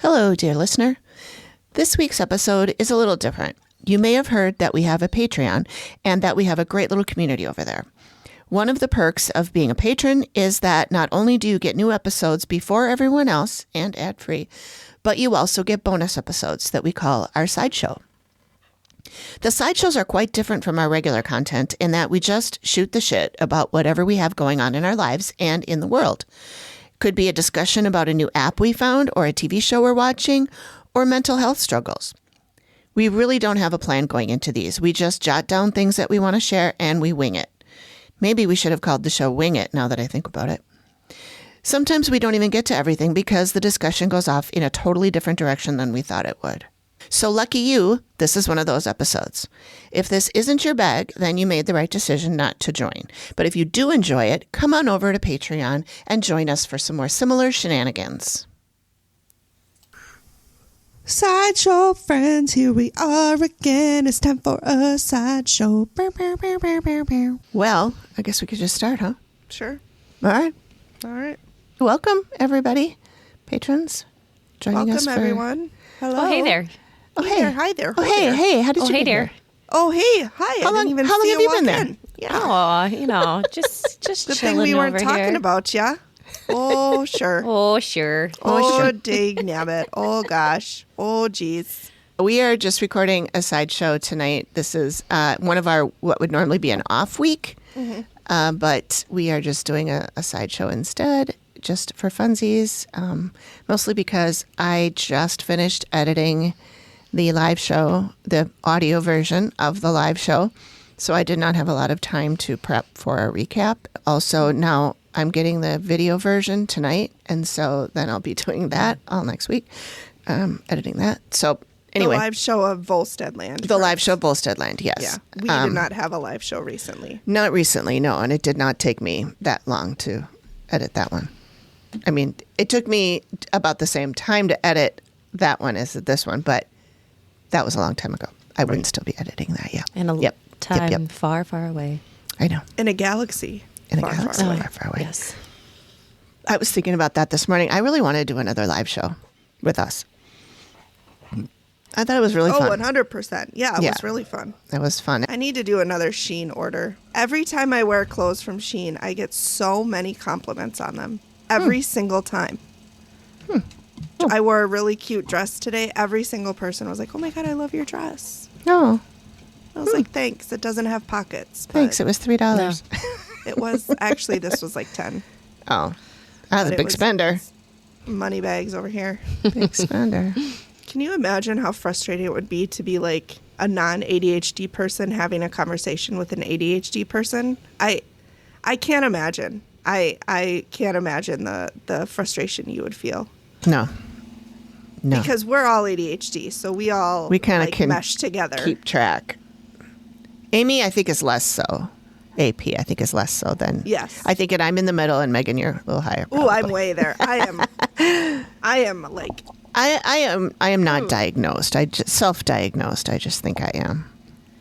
Hello, dear listener. This week's episode is a little different. You may have heard that we have a Patreon and that we have a great little community over there. One of the perks of being a patron is that not only do you get new episodes before everyone else and ad-free, but you also get bonus episodes that we call our Sideshow. The Sideshows are quite different from our regular content in that we just shoot the shit about whatever we have going on in our lives and in the world. Could be a discussion about a new app we found or a TV show we're watching or mental health struggles. We really don't have a plan going into these. We just jot down things that we want to share and we wing it. Maybe we should have called the show Wing It now that I think about it. Sometimes we don't even get to everything because the discussion goes off in a totally different direction than we thought it would. So lucky you, this is one of those episodes. If this isn't your bag, then you made the right decision not to join. But if you do enjoy it, come on over to Patreon and join us for some more similar shenanigans. Sideshow friends, here we are again. It's time for a sideshow. Well, I guess we could just start, huh? Sure. All right. All right. Welcome, everybody. Patrons, joining us Welcome, for... everyone. Hello. Oh, hey there. Oh, hey. Hi there. Oh, hey. How did you hey get there. here? Oh, hey. Hi. How long have you been there? Oh, just Good thing chilling we weren't over talking here. about ya. Oh, sure. Oh, sure. Oh, dig nabbit. Oh, gosh. Oh, geez. We are just recording a sideshow tonight. This is one of our, what would normally be an off week, but we are just doing a sideshow instead, just for funsies, mostly because I just finished editing the live show, the audio version of the live show, so I did not have a lot of time to prep for a recap. Also, now I'm getting the video version tonight, and so then I'll be doing that all next week, editing that. So anyway. The live show of Volstead Land. The live show Volstead Land, yes. Yeah. We did not have a live show recently. Not recently, no, and it did not take me that long to edit that one. I mean, it took me about the same time to edit that one as this one, but that was a long time ago. I wouldn't still be editing that, yeah. And a time far, far away. I know. In a galaxy. In far, a galaxy far away. far away. Yes. I was thinking about that this morning. I really want to do another live show with us. I thought it was really fun. 100%. Yeah, it was really fun. It was fun. I need to do another Shein order. Every time I wear clothes from Shein, I get so many compliments on them. Every single time. I wore a really cute dress today. Every single person was like, oh my God, I love your dress. Oh, I was like, thanks. It doesn't have pockets. but thanks. It was $3. It was, actually, this was like 10. Oh, I was But a it big was spender. Money bags over here. Big spender. Can you imagine how frustrating it would be to be like a non-ADHD person having a conversation with an ADHD person? I can't imagine. I can't imagine the frustration you would feel. No. Because we're all ADHD, so we kind of like can mesh together. keep track. Amy, I think, is less so. AP, I think, is less so than. Yes. I think I'm in the middle, and Megan, you're a little higher. Ooh, I'm probably. way there. I am like. I am not diagnosed. I just self-diagnosed. I just think I am.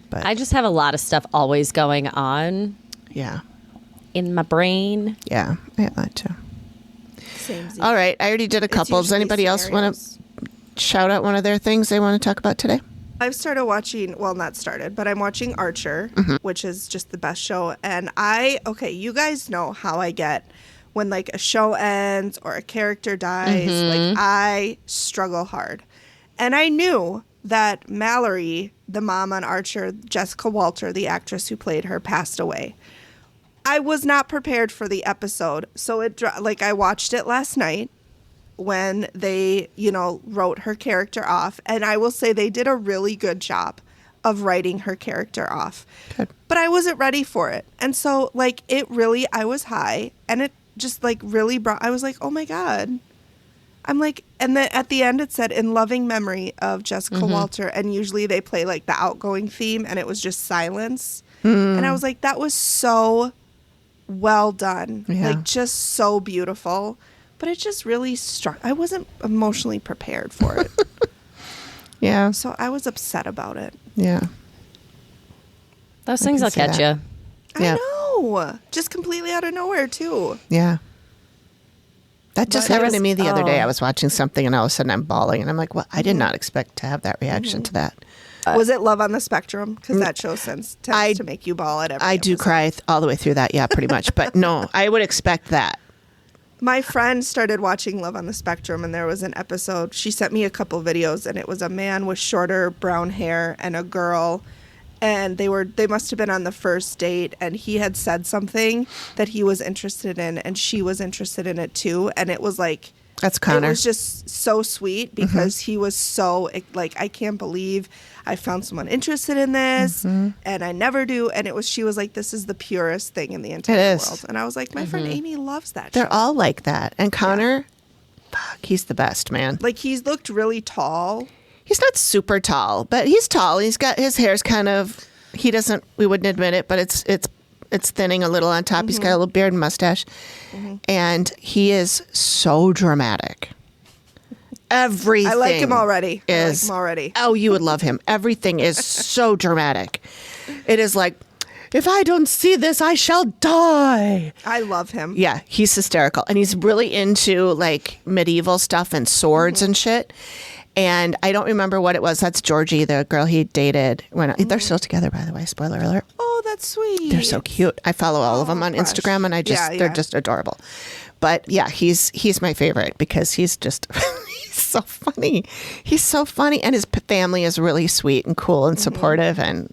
But I just have a lot of stuff always going on yeah, in my brain. yeah, I have that too. Same. All right, I already did a couple. Does anybody else want to shout out one of their things they want to talk about today? I've started watching, well, not started, but I'm watching Archer, which is just the best show. And you guys know how I get when like a show ends or a character dies. Like I struggle hard. And I knew that Mallory, the mom on Archer, Jessica Walter, the actress who played her, passed away. I was not prepared for the episode. So I watched it last night when they, wrote her character off. And I will say they did a really good job of writing her character off. Good. But I wasn't ready for it. And so, I was high. And it just, really brought, I was like, oh, my God. I'm like, and then at the end it said, in loving memory of Jessica Walter. And usually they play, the outgoing theme. And it was just silence. And I was like, that was so well done. Yeah. Just so beautiful. But it just really struck. I wasn't emotionally prepared for it. Yeah. So I was upset about it. Yeah. Those things can will see catch that. you. Yeah. I know. Just completely out of nowhere, too. Yeah. That just But it happened to was- me the other day. oh. I was watching something and all of a sudden I'm bawling. And I'm like, well, I did not expect to have that reaction to that. Was it Love on the Spectrum? Because that show tends I- to make you bawl at every I do episode. cry all the way through that. Yeah, pretty much. But no, I would expect that. My friend started watching Love on the Spectrum, and there was an episode. She sent me a couple videos, and it was a man with shorter brown hair and a girl, and they must have been on the first date, and he had said something that he was interested in, and she was interested in it too, and it was like That's Connor. It was just so sweet because he was so like, I can't believe I found someone interested in this, and I never do. And she was like, this is the purest thing in the entire is. world. And I was like, my friend Amy loves that They're show. all like that. And Connor, fuck, he's the best, man. Like, he's looked really tall. He's not super tall, but he's tall. He's got his hair's kind of, we wouldn't admit it, but it's thinning a little on top. He's got a little beard and mustache. And he is so dramatic. Everything. I like him already. Is, Oh, you would love him. Everything is so dramatic. It is like, if I don't see this, I shall die. I love him. Yeah, he's hysterical. And he's really into like medieval stuff and swords and shit. And I don't remember what it was. That's Georgie, the girl he dated. They're still together, by the way. Spoiler alert. Oh, that's sweet. They're so cute. I follow all of them on gosh. Instagram, and they're just adorable. But yeah, he's my favorite because he's just he's so funny. He's so funny, and his family is really sweet and cool and supportive, and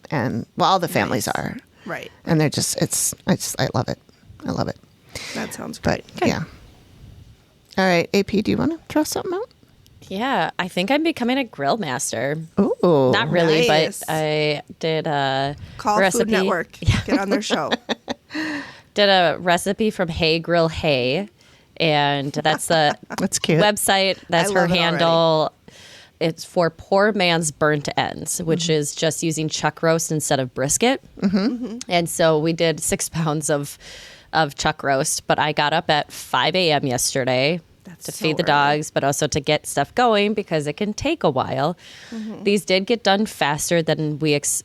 well, all the families are. Right. And they're just I love it. I love it. That sounds But great. yeah. All right, AP, do you want to throw something out? Yeah, I think I'm becoming a grill master. Ooh, Not really, Nice. but I did a Call recipe. Food Network. Get on their show. Did a recipe from Hey Grill Hey, and that's the That's cute. website. That's I her love it handle. It's for Poor Man's Burnt Ends, which is just using chuck roast instead of brisket. And so we did 6 pounds of chuck roast, but I got up at 5 a.m. yesterday to so feed the early. dogs, but also to get stuff going because it can take a while. These did get done faster than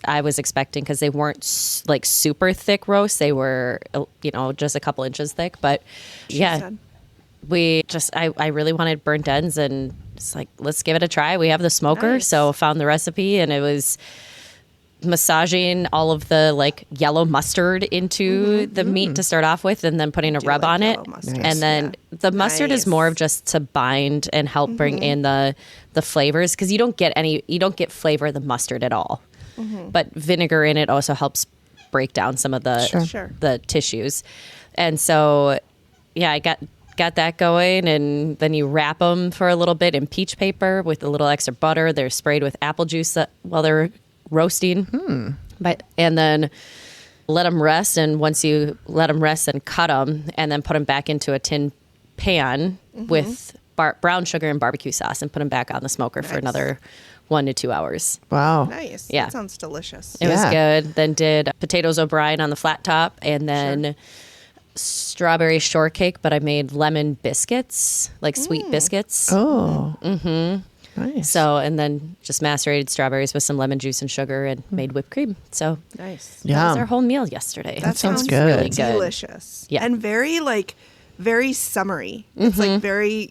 I was expecting because they weren't like super thick roasts. They were, just a couple inches thick. But yeah, said. I really wanted burnt ends, and it's like, let's give it a try. We have the smoker, Nice. so found the recipe, and it was massaging all of the like yellow mustard into the meat to start off with, and then putting a rub like on it. yellow mustard. Nice. And then the mustard is more of just to bind and help bring in the flavors, because you don't get flavor of the mustard at all. But vinegar in it also helps break down some of the Sure. the tissues. And so yeah, I got that going, and then you wrap them for a little bit in peach paper with a little extra butter. They're sprayed with apple juice while they're roasting. And then let them rest, and once you let them rest, then cut them and then put them back into a tin pan with brown sugar and barbecue sauce, and put them back on the smoker for another 1 to 2 hours. Wow. Nice. Yeah. That sounds delicious. It was Yeah. good. Then did potatoes O'Brien on the flat top, and then strawberry shortcake, but I made lemon biscuits, like sweet biscuits. Oh. Nice. So, and then just macerated strawberries with some lemon juice and sugar, and made whipped cream. So Nice. that was Yum. our whole meal yesterday. That sounds good. Really good. Delicious. Yeah. And very summery. It's like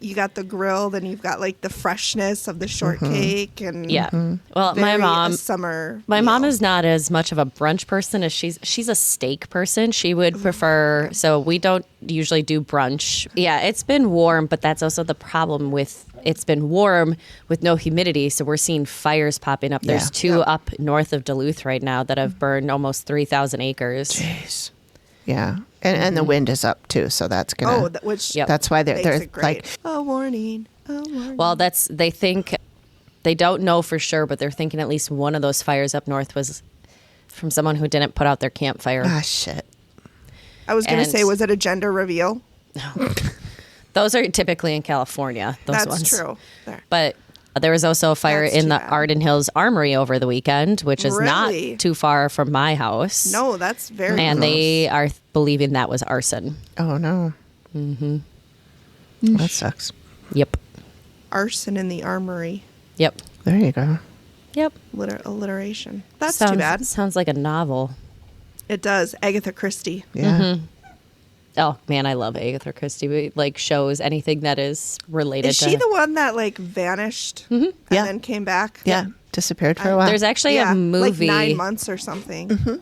you got the grill, then you've got like the freshness of the shortcake and Yeah. Well, my very mom. a summer. My mom meal. is not as much of a brunch person as she's a steak person. She would prefer, so we don't usually do brunch. Yeah, it's been warm, but that's also the problem with it's been warm with no humidity, so we're seeing fires popping up. There's Yeah. 2 up north of Duluth right now that have burned almost 3,000 acres. Jeez. Yeah. And the wind is up too, so that's gonna. which Yep. That's why makes they're it great. like. A warning. A warning. Well, they think, they don't know for sure, but they're thinking at least one of those fires up north was from someone who didn't put out their campfire. Ah, shit. I was gonna and- say, was it a gender reveal? Those are typically in California, those That's ones. true. There. But there was also a fire That's in too the bad. Arden Hills Armory over the weekend, which is Really? not too far from my house. No, that's very And close. they are believing that was arson. Oh no. That sucks. Yep. arson in the armory. Yep. There you go. Yep. Alliteration. That's sounds, too bad. Sounds like a novel. It does. Agatha Christie. Yeah. Oh man, I love Agatha Christie. Like shows anything that is related. Is she the one that like vanished and Yeah. then came back? Yeah, disappeared for a while. There's actually a movie, like 9 months or something.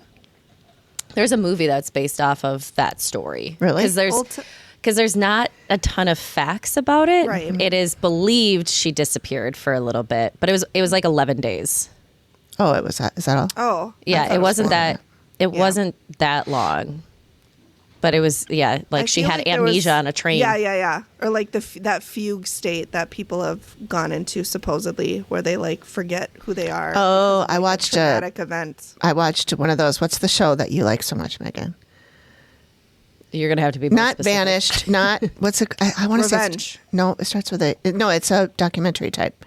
There's a movie that's based off of that story. Really? Because there's not a ton of facts about it. Right. It is believed she disappeared for a little bit, but it was like 11 days. Oh, it was that. Is that all? Oh, I Yeah, thought it wasn't was that. It wasn't that long. But it was, I like she feel had like there was- amnesia on a train. Yeah. Or like that fugue state that people have gone into supposedly, where they like forget who they are. Oh, I watched traumatic event. I watched one of those. What's the show that you like so much, Megan? You're going to have to be more Not specific. Vanished. Not what's it? I want to say. Revenge. No, it starts with a. No, it's a documentary type.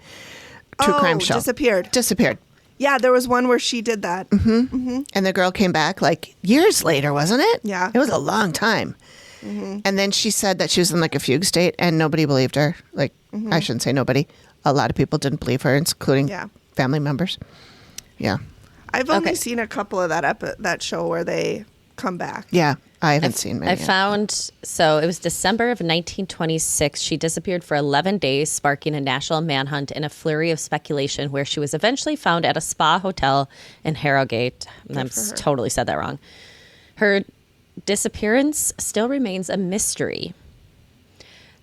True crime show. Disappeared. Disappeared. Yeah, there was one where she did that. And the girl came back like years later, wasn't it? Yeah. It was a long time. And then she said that she was in like a fugue state and nobody believed her. Like, I shouldn't say nobody. A lot of people didn't believe her, including family members. Yeah. I've only seen a couple of that show where they come back. Yeah. I haven't seen many I yet. found, so it was December of 1926. She disappeared for 11 days, sparking a national manhunt and a flurry of speculation where she was eventually found at a spa hotel in Harrogate. I totally said that wrong. Her disappearance still remains a mystery.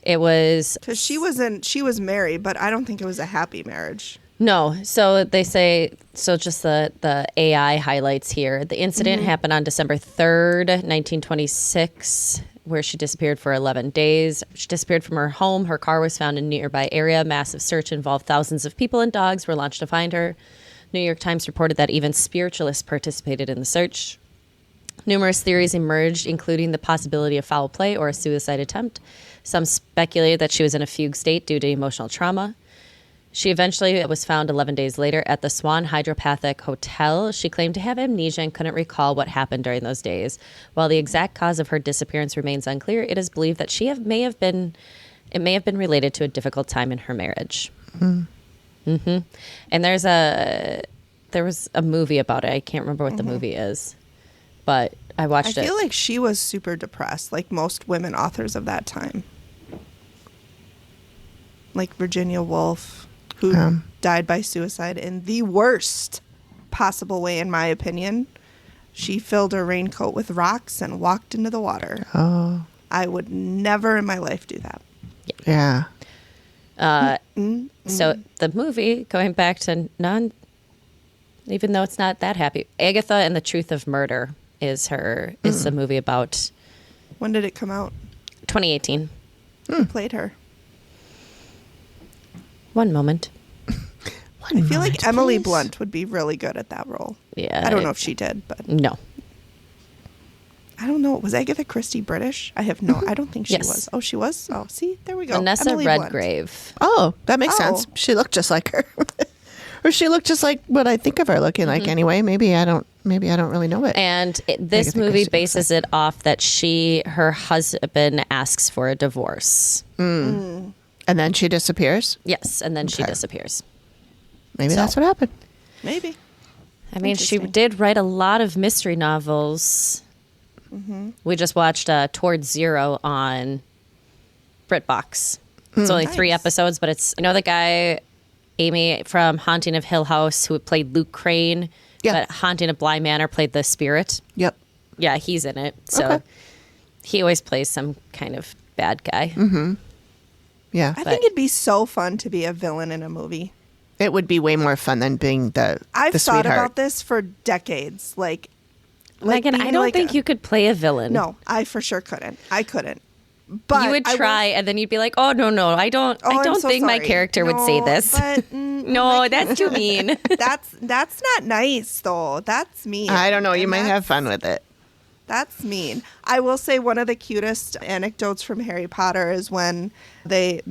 It was... Because she was married, but I don't think it was a happy marriage. No. So they say, so just the AI highlights here. The incident happened on December 3rd, 1926, where she disappeared for 11 days. She disappeared from her home. Her car was found in a nearby area. Massive search involved thousands of people and dogs were launched to find her. New York Times reported that even spiritualists participated in the search. Numerous theories emerged, including the possibility of foul play or a suicide attempt. Some speculated that she was in a fugue state due to emotional trauma. She eventually was found 11 days later at the Swan Hydropathic Hotel. She claimed to have amnesia and couldn't recall what happened during those days. While the exact cause of her disappearance remains unclear, it is believed that it may have been related to a difficult time in her marriage. And there was a movie about it. I can't remember what the movie is, but I watched it. I feel like she was super depressed, like most women authors of that time. Like Virginia Woolf, who died by suicide in the worst possible way, in my opinion. She filled her raincoat with rocks and walked into the water. Oh. I would never in my life do that. Yeah. So the movie, going back to even though it's not that happy, Agatha and the Truth of Murder is the movie about. When did it come out? 2018. Who played her? One moment. I feel like Emily Blunt would be really good at that role. Yeah. I don't know if she did, but No. I don't know. Was Agatha Christie British? I don't think she Yes. was. Oh, she was? Oh, see? There we go. Vanessa Emily Blunt. Redgrave. Oh, that makes sense. Oh. She looked just like her. Or she looked just like what I think of her looking like anyway. Maybe I don't really know it. And this Agatha movie Christie looks bases it off that her husband asks for a divorce. And then she disappears. Yes, and then she Okay. disappears. Maybe So. that's what happened. Maybe. I mean, she Interesting. did write a lot of mystery novels. We just watched Towards Zero on BritBox. It's only 3 Nice. episodes, but it's, the guy, Amy from Haunting of Hill House, who played Luke Crane, Yeah. but Haunting of Bly Manor played the spirit. Yep. Yeah, he's in it. So Okay. he always plays some kind of bad guy. Yeah. I think it'd be so fun to be a villain in a movie. It would be way more fun than being the I've thought sweetheart. about this for decades. Like Megan, being I don't like think you could play a villain. No, I for sure couldn't. I couldn't. But You would I will- try, and then you'd be like, "Oh no, I don't I'm so think my sorry. character would say No, this." But, No, that's too mean. that's not nice though. That's mean. I don't know. You And might that's- have fun with it. That's mean. I will say one of the cutest anecdotes from Harry Potter is when Lucius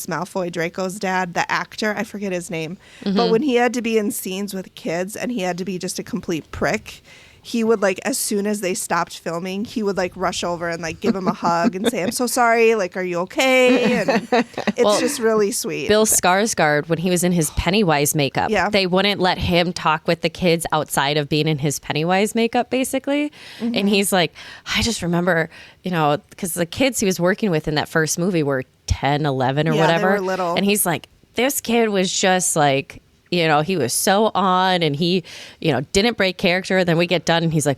Malfoy, Draco's dad, the actor, I forget his name, but when he had to be in scenes with kids and he had to be just a complete prick, he would like, as soon as they stopped filming, he would like rush over and like give him a hug and say, "I'm so sorry. Like, are you okay?" And it's just really sweet. Bill Skarsgård, when he was in his Pennywise makeup, they wouldn't let him talk with the kids outside of being in his Pennywise makeup, basically. And he's like, I just remember, you know, because the kids he was working with in that first movie were 10, 11 or whatever. They were little. And he's like, this kid was just like, you know, he was so on and he, you know, didn't break character. Then we get done and he's like,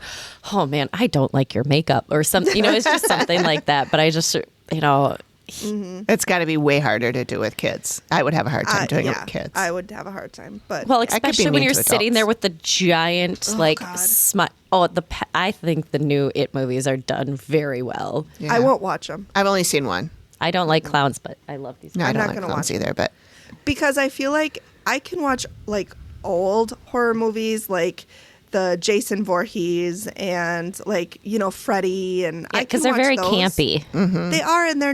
oh man, I don't like your makeup or something. You know, it's just something like that. But I just, you know. It's got to be way harder to do with kids. I would have a hard time doing it with kids. I would have a hard time. But well, especially when you're sitting there with the giant, smut. I think the new It movies are done very well. Yeah. I won't watch them. I've only seen one. I don't like clowns, but I love these. No, movies. I don't like clowns either. But because I feel like I can watch like old horror movies like the Jason Voorhees and like, you know, Freddy, and because they're very campy. They are, and they're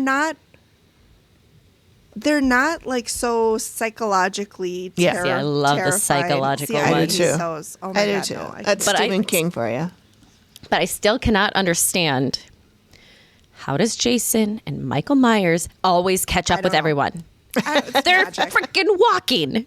not like so psychologically terrifying. I love the psychological ones. I do too. Oh my I do God, too. no, That's Stephen King for you. But I still cannot understand, how does Jason and Michael Myers always catch up with everyone? They're freaking walking.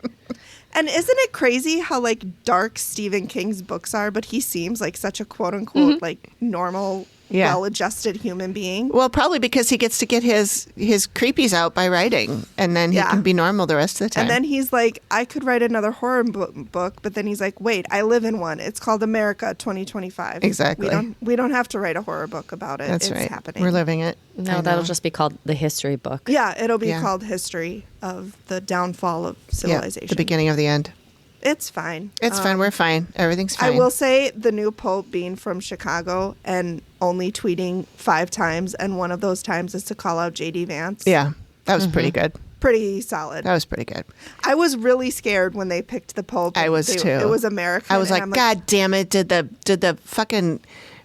And isn't it crazy how like dark Stephen King's books are, but he seems like such a quote unquote like normal, well-adjusted human being? Well, probably because he gets to get his creepies out by writing, and then he can be normal the rest of the time. And then he's like, I could write another horror book, but then he's like, wait, I live in one. It's called America 2025. Exactly. We don't have to write a horror book about it. That's it's right. happening. We're living it. No, that'll just be called the history book. Yeah, it'll be called History of the Downfall of Civilization. The beginning of the end. It's fine. It's fine. We're fine. Everything's fine. I will say the new Pope being from Chicago and only tweeting 5 times, and one of those times is to call out J.D. Vance. Yeah, that was pretty good. Pretty solid. That was pretty good. I was really scared when they picked the Pope. I was too. It was American. I was like, God damn it! Did the fucking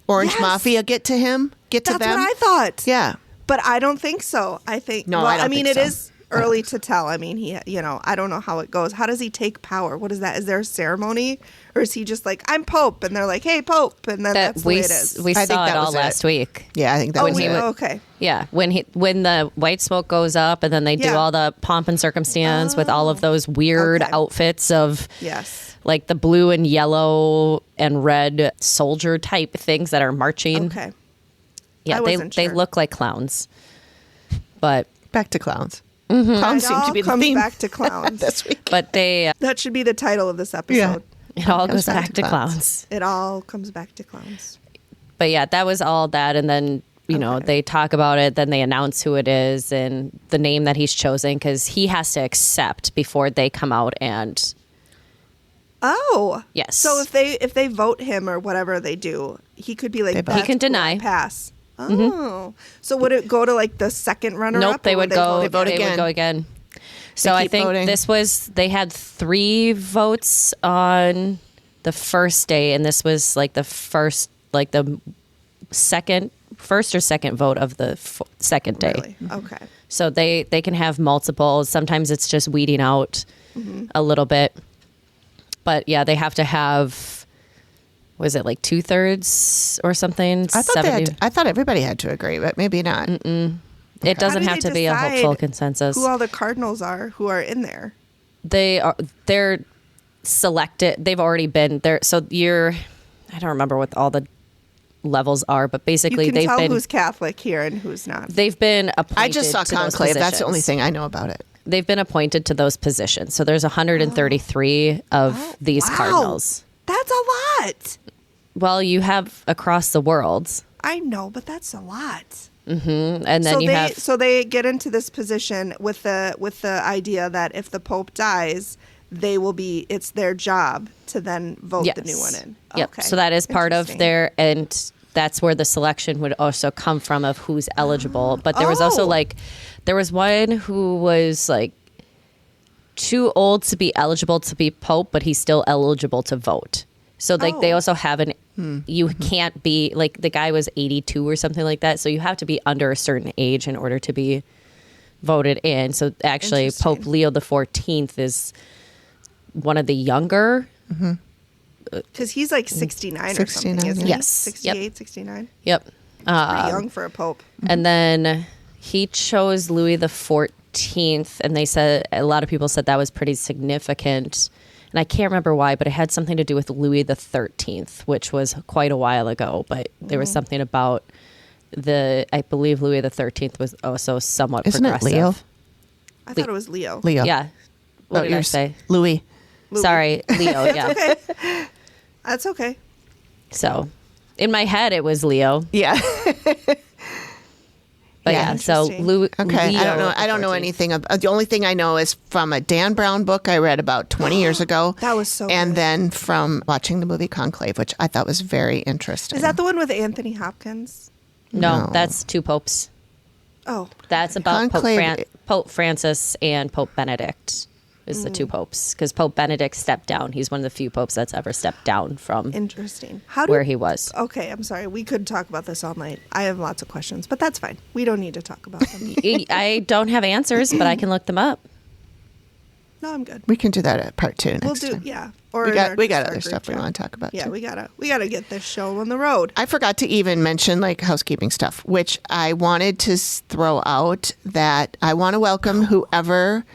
Orange Mafia get to him? Get to them? That's what I thought. Yeah, but I don't think so. I think. No, well, I don't mean, think it so. is early to tell. I mean, he, you know, I don't know how it goes. How does he take power? What is that? Is there a ceremony, or is he just like, I'm Pope, and they're like, hey, Pope, and then that's the way it is? We saw it all last week. Yeah, I think that was it. Okay. Yeah, when the white smoke goes up, and then they do all the pomp and circumstance with all of those weird outfits of like the blue and yellow and red soldier type things that are marching. Okay. Yeah, they look like clowns, but back to clowns. Clowns seem to be the theme. Back to clowns this week. But they that should be the title of this episode. It all goes back to clowns. It all comes back to clowns. But yeah, that was all that, and then you know they talk about it, then they announce who it is and the name that he's chosen, because he has to accept before they come out and. Oh yes. So if they vote him or whatever they do, he could be like, he can deny, pass. Oh, so would it go to like the second runner-up? Nope, they would go. They vote again. Would go again. So I think they had 3 votes on the first day, and this was like the first, like the first or second vote of the second day. Really? Okay. So they can have multiple. Sometimes it's just weeding out a little bit, but yeah, they have to have. Was it like 2/3 or something? I thought everybody had to agree, but maybe not. It doesn't have to be a full consensus. Who all the cardinals are who are in there? They're selected. They've already been there. So I don't remember what all the levels are, but basically you can tell who's Catholic here and who's not. They've been appointed. I just saw Conclave. That's the only thing I know about it. They've been appointed to those positions. So there's 133 of these cardinals. That's a lot. Well, you have across the world. I know, but that's a lot. Mm-hmm. And then so they get into this position with the idea that if the Pope dies, it's their job to then vote the new one in. Yep. Okay. So that is part of their, and that's where the selection would also come from of who's eligible. But there was also there was one who was like too old to be eligible to be Pope, but he's still eligible to vote. So they also have you can't be like, the guy was 82 or something like that. So you have to be under a certain age in order to be voted in. So actually Pope Leo the 14th is one of the younger Because he's like 69 or 69, something, isn't he? Yes. 68, Yep. 69. Yep. Pretty young for a pope. And then he chose Louis the 14th, and they said a lot of people said that was pretty significant. And I can't remember why, but it had something to do with Louis the 13th, which was quite a while ago. But there was something about I believe Louis the 13th was also somewhat Isn't progressive. it Leo? I thought it was Leo. Leo. Yeah. What did I you're say? Louis. Sorry, Leo. Yeah. Okay. That's okay. So in my head, it was Leo. Yeah. But Yeah. yeah, so Interesting. Okay. Leo I don't know. the I don't know 14th. anything. The only thing I know is from a Dan Brown book I read about 20 years ago. That was so And good. then from watching the movie Conclave, which I thought was very interesting. Is that the one with Anthony Hopkins? No, No. that's two popes. Oh, That's about Conclave- Pope Francis and Pope Benedict is the two popes. Because Pope Benedict stepped down. He's one of the few popes that's ever stepped down from interesting. How where he was. Okay, I'm sorry. We could talk about this all night. I have lots of questions, but that's fine. We don't need to talk about them. I don't have answers, but I can look them up. No, I'm good. We can do that at part 2 next We'll do, time. yeah. Or We in got our- we got our other group stuff we chat. want to talk about Yeah, too. we gotta get this show on the road. I forgot to even mention like housekeeping stuff, which I wanted to throw out that I want to welcome whoever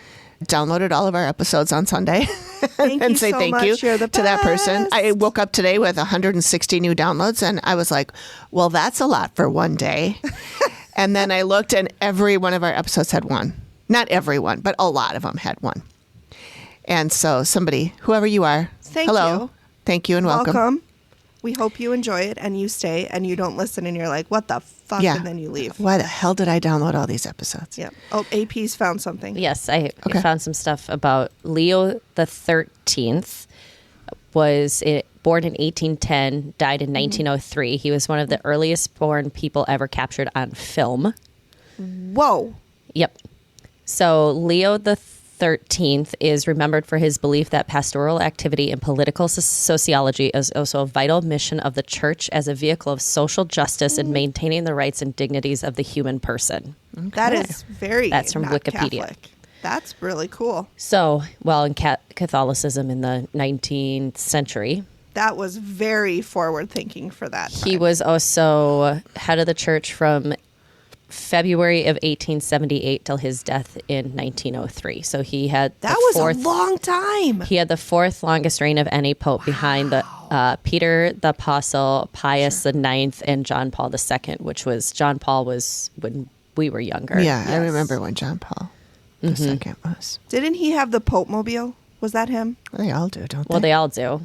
downloaded all of our episodes on Sunday Thank and you say so thank much. you You're the to that person. I best. woke up today with 160 new downloads and I was like, well, that's a lot for one day. And then I looked and every one of our episodes had one. Not everyone, but a lot of them had one. And so somebody, whoever you are, Thank hello. you. Thank you and welcome. We hope you enjoy it and you stay and you don't listen and you're like, what the fuck? Yeah. And then you leave. Why the hell did I download all these episodes? Yeah. Oh, AP's found something. Yes, I Okay. found some stuff about Leo the 13th. Was born in 1810, died in 1903. He was one of the earliest born people ever captured on film. Whoa. Yep. So Leo the 13th is remembered for his belief that pastoral activity and political sociology is also a vital mission of the church as a vehicle of social justice and maintaining the rights and dignities of the human person. That is very That's from not Wikipedia. Catholic. That's really cool. So, well, in Catholicism in the 19th century, That was very forward thinking for that time. he was also head of the church from February of 1878 till his death in 1903. So he had That the was fourth, a long time. He had the fourth longest reign of any pope behind the Peter the Apostle, Pius the IX, and John Paul II, which was John Paul was when we were younger. Yeah, I Yes. remember when John Paul the second was. Didn't he have the Pope Mobile? Was that him? They all do, don't Well, they? they all do.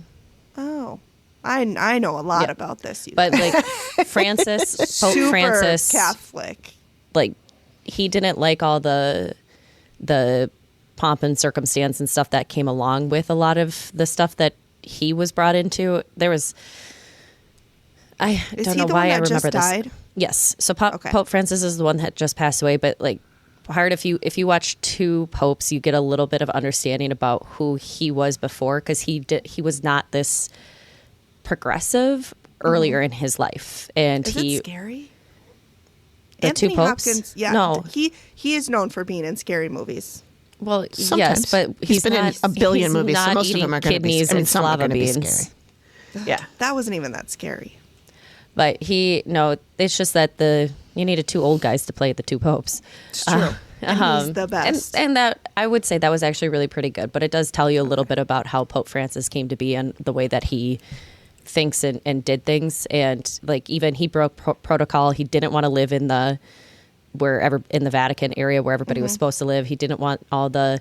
Oh. I know a lot Yep. about this. You But guys. like Francis, Pope Super Francis, Catholic. like he didn't like all the pomp and circumstance and stuff that came along with a lot of the stuff that he was brought into. There was I Is don't he know the why one I that just remember this. died? Yes. So Okay. Pope Francis is the one that just passed away, but like part if you watch two popes, you get a little bit of understanding about who he was before because he was not this progressive earlier in his life, and Is he it scary? the Anthony two popes. Hopkins, yeah. No, He is known for being in scary movies. well, Sometimes. yes, but He's been in a billion he's movies, so not most of them eating are gonna be- kidneys I mean, and some are flava gonna be beans. scary. Yeah. That wasn't even that scary. But it's just that you needed two old guys to play the two popes. It's true. And he's the best. And that I would say that was actually really pretty good. But it does tell you a little bit about how Pope Francis came to be and the way that he thinks and did things. And like even he broke protocol. He didn't want to live in the Vatican area where everybody was supposed to live. He didn't want all the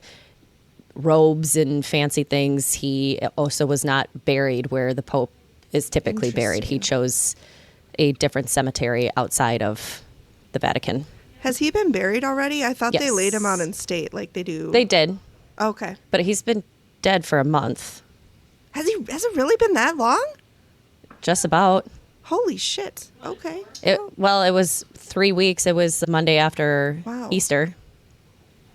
robes and fancy things. He also was not buried where the Pope is typically buried. He chose a different cemetery outside of the Vatican. Has he been buried already? I thought they Yes. laid him out in state like they do. They did, Okay. but he's been dead for a month, Has it really been that long? just about. Holy shit. Okay. It was 3 weeks. It was the Monday after Wow. Easter.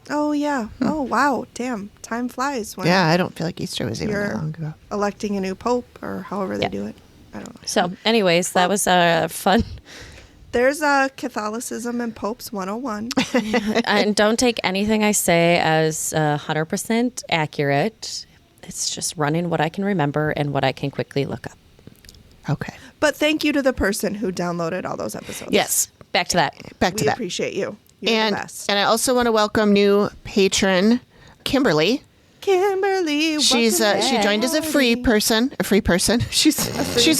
Oh yeah. Oh wow. Damn. Time flies when Yeah, I don't feel like Easter was even that you're long ago. electing a new pope or however they Yeah. do it. I don't know. So, anyways, that was fun. There's Catholicism and Popes 101. And don't take anything I say as 100% accurate. It's just running what I can remember and what I can quickly look up. Okay. But thank you to the person who downloaded all those episodes. Yes. Back to that. Back to We that. appreciate you. You're And the best. and I also want to welcome new patron Kimberly. Kimberly, She joined as a free person. A free person. She's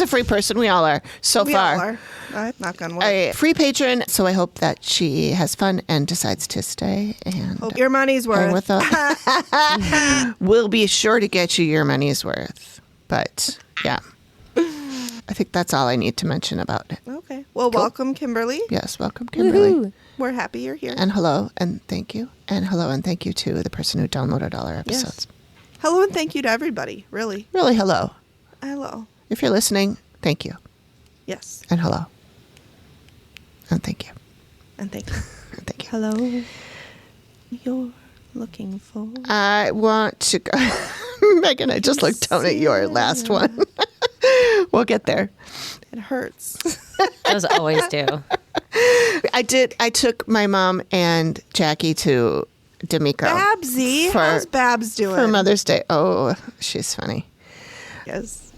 a free person. We all are so we far. all are. Knock on wood. A free patron. So I hope that she has fun and decides to stay and Hope your money's hang worth. with us. We'll be sure to get you your money's worth. But yeah, I think that's all I need to mention about it. Okay. Well, welcome, Kimberly. Yes, welcome, Kimberly. Woohoo. We're happy you're here. And hello and thank you. And hello and thank you to the person who downloaded all our episodes. Hello and thank you to everybody. Really. Really, hello. Hello. If you're listening, thank you. Yes. And hello. And thank you. And thank you. And thank you. Hello. You're looking for. I want to go. Megan, I just looked down at your last one. We'll get there. It hurts. Those always do. I took my mom and Jackie to D'Amico. Babsy. For- How's Babs doing? For Mother's Day. Oh, she's funny. Yes.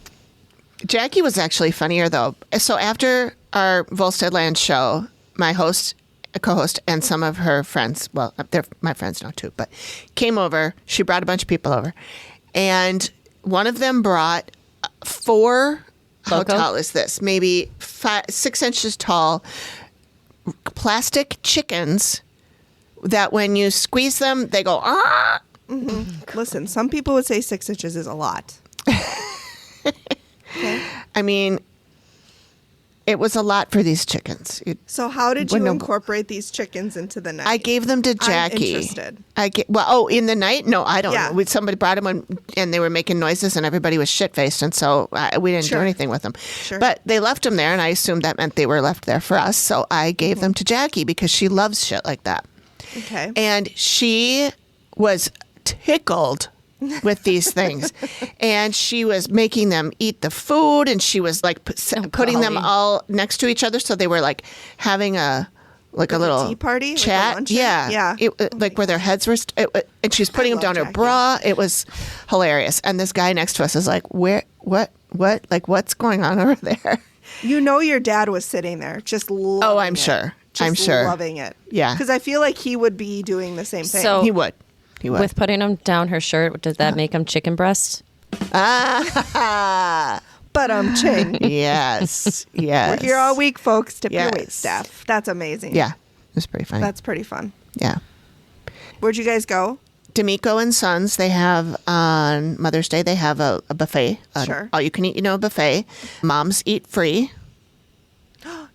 Jackie was actually funnier, though. So after our Volsteadland show, my host, co-host, and some of her friends, well, they're my friends now too, but came over. She brought a bunch of people over. And one of them brought 4, how Loco? tall is this? Maybe 6 inches tall plastic chickens that when you squeeze them, they go, ah! Listen, some people would say 6 inches is a lot. Okay. I mean, it was a lot for these chickens. So how did you Well, no, incorporate these chickens into the night? I gave them to Jackie. I'm interested. In the night? No, I don't Yeah. know. Somebody brought them and they were making noises and everybody was shit-faced. And so we didn't do Sure. anything with them. Sure. But they left them there and I assumed that meant they were left there for us. So I gave them to Jackie because she loves shit like that. Okay. And she was tickled with these things. And she was making them eat the food and she was like putting them golly. all next to each other. So they were like having a little tea party? Like a chat. luncheon? Yeah. Yeah. Like where their heads were. And she's putting them love down her Jackie. bra. It was hilarious. And this guy next to us is like, what, like what's going on over there? You know your dad was sitting there just loving Oh, I'm it. sure. Just I'm sure. loving it. Yeah. Because I feel like he would be doing the same thing. So- He would. With putting them down her shirt, does that make them chicken breast? Ah, but ching. yes. Yes. We're here all week, folks. Tip your Yes. wait staff. That's amazing. Yeah. It was pretty funny. That's pretty fun. Yeah. Where'd you guys go? D'Amico and Sons, they have on Mother's Day, they have a buffet. Sure. All you can eat, buffet. Moms eat free.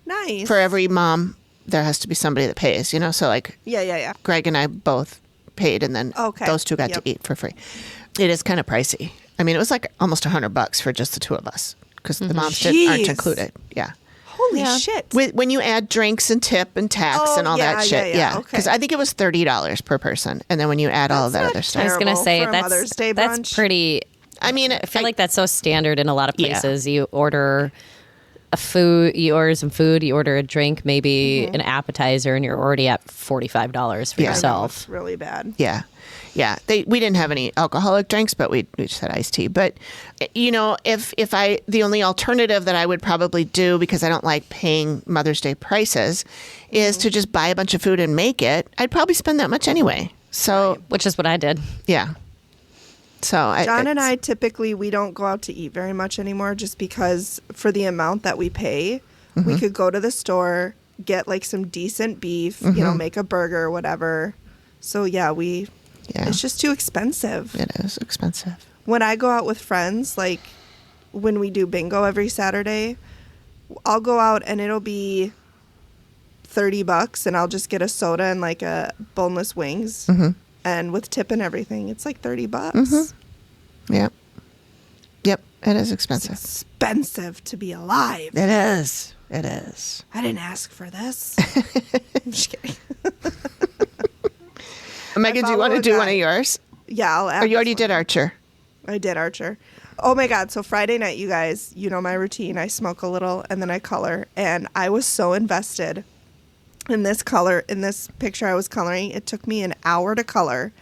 Nice. For every mom, there has to be somebody that pays, So like Yeah. Greg and I both paid and then Okay. those two got Yep. to eat for free. It is kind of pricey. I mean, it was like almost $100 for just the two of us because the moms aren't Jeez. included. Yeah. Holy Yeah. shit. When you add drinks and tip and tax Oh, and all yeah, that shit, yeah, okay. Because I think it was $30 per person, and then when you add all of that That's other not stuff, I was going to Terrible say for a Mother's Day that's brunch. pretty. I mean, I feel like that's so standard in a lot of Yeah. places. You order you order some food, you order a drink, maybe an appetizer, and you're already at $45 for Yeah. I know, yourself. it's really bad. yeah. We didn't have any alcoholic drinks, but we just had iced tea. But if the only alternative that I would probably do because I don't like paying Mother's Day prices is to just buy a bunch of food and make it. I'd probably spend that much anyway. So Which is what I did. yeah. So John and I typically we don't go out to eat very much anymore just because for the amount that we pay, we could go to the store, get like some decent beef, make a burger or whatever. So yeah, it's just too expensive. it is expensive. When I go out with friends, like when we do bingo every Saturday, I'll go out and it'll be $30 and I'll just get a soda and like a boneless wings. And with tip and everything, it's like $30. Yep. Yep. It is expensive. Expensive to be alive. It is. It is. I didn't ask for this. I'm just kidding. Megan, do you want follow to a do guy. one of yours? Yeah, I'll ask. Or you already did Archer? I did Archer. Oh my God. So Friday night, you guys, you know my routine. I smoke a little and then I color. And I was so invested in this color, in this picture I was coloring. It took me an hour to color.